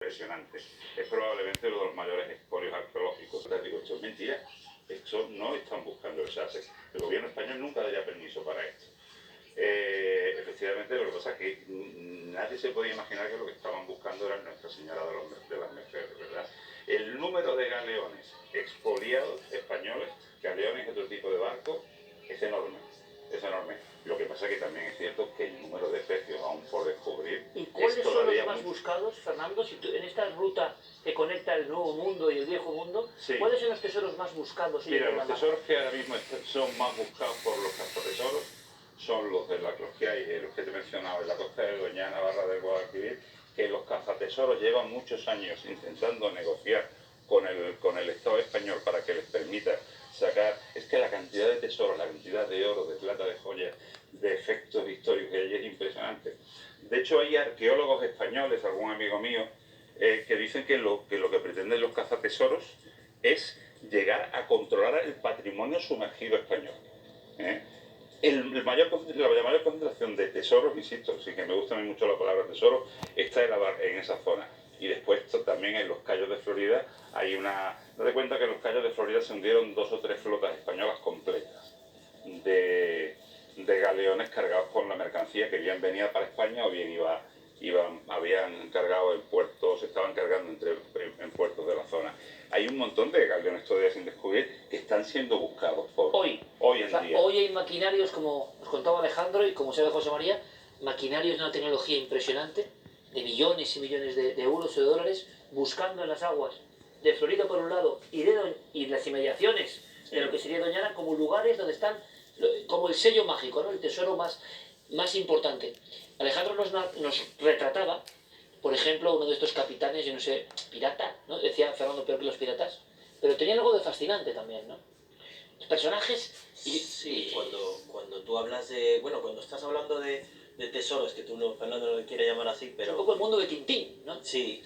Impresionante. Es probablemente uno de los mayores expolios arqueológicos. Te digo, esto es mentira. Esto no están buscando el SASE. El gobierno español nunca daría permiso para esto. Efectivamente, lo que pasa es que nadie se podía imaginar que lo que estaban buscando era Nuestra Señora de las Mercedes, ¿verdad? El número de galeones expoliados españoles, galeones y otro tipo de barcos, es enorme. Es enorme. Lo que pasa es que también es cierto que el número de especies aún por descubrir. ¿Y cuáles son los más buscados, Fernando? Si tú, en esta ruta que conecta el Nuevo Mundo y el Viejo Mundo, sí, ¿cuáles son los tesoros más buscados? Mira, los tesoros que ahora mismo son más buscados por los cazatesoros son los que hay, los que te he mencionado en la costa de Doñana, Barra del Guadalquivir, que los cazatesoros llevan muchos años intentando negociar con el Estado español para que les permita sacar. Es que la cantidad de tesoros, la cantidad de oro, de plata, de joyas, de efectos históricos que hay es impresionante. De hecho, hay arqueólogos españoles, algún amigo mío, que dicen que lo que pretenden los cazatesoros es llegar a controlar el patrimonio sumergido español. La mayor concentración de tesoros, insisto, sí que me gusta a mí mucho la palabra tesoro, está en esa zona. Y después también en los Cayos de Florida hay una... Date cuenta que en los Cayos de Florida se hundieron 2 o 3 flotas españolas completas de galeones cargados con la mercancía que bien venía para España o bien habían cargado en puertos, estaban cargando en puertos de la zona. Hay un montón de galeones todavía sin descubrir que están siendo buscados hoy en día. Hoy hay maquinarios, como nos contaba Alejandro y como sabe José María, maquinarios de una tecnología impresionante, de millones y millones de euros o de dólares, buscando en las aguas de Florida por un lado y las inmediaciones de lo que sería Doñana como lugares donde están, como el sello mágico, ¿no? El tesoro más importante. Alejandro nos retrataba, por ejemplo, uno de estos capitanes, yo no sé, pirata, ¿no? Decía Fernando, peor que los piratas, pero tenía algo de fascinante también, ¿no? Los personajes... Sí, cuando tú hablas de... Bueno, cuando estás hablando de tesoros, que tú no, Fernando no lo quiere llamar así, pero... Es un poco el mundo de Tintín, ¿no? Sí.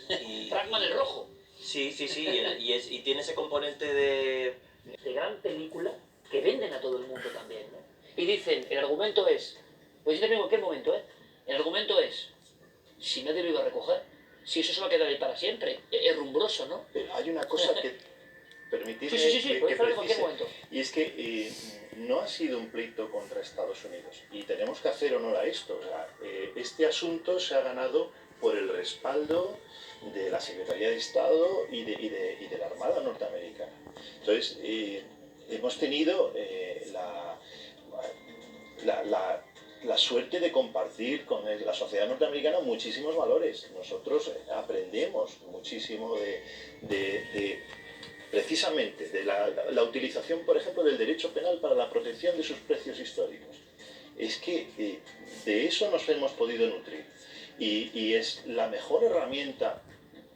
Trackman el rojo. Sí, y tiene ese componente de gran película que venden a todo el mundo también, ¿no? Y dicen, el argumento es... Pues yo también en cualquier momento, ¿eh? El argumento es... Si nadie lo iba a recoger, si eso se va a quedar ahí para siempre, es rumbroso, ¿no? Pero hay una cosa que... Permitidme sí, que precise, momento. y es que no ha sido un pleito contra Estados Unidos, y tenemos que hacer honor a esto. O sea, este asunto se ha ganado por el respaldo de la Secretaría de Estado y de la Armada norteamericana. Entonces, hemos tenido la suerte de compartir con la sociedad norteamericana muchísimos valores. Nosotros aprendemos muchísimo precisamente de la utilización, por ejemplo, del derecho penal para la protección de sus precios históricos. Es que de eso nos hemos podido nutrir. Y es la mejor herramienta,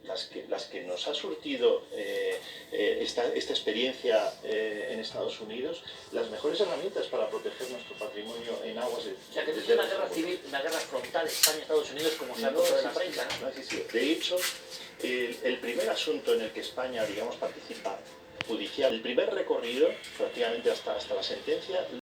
las que nos ha surtido esta experiencia en Estados Unidos, las mejores herramientas para proteger nuestro patrimonio en aguas de... O sea, que no es una guerra civil, una guerra frontal España-Estados Unidos, como se ha contado en la prensa, ¿no? No ha existido. De hecho, el primer asunto en el que España, digamos, participa judicial, el primer recorrido, prácticamente hasta la sentencia,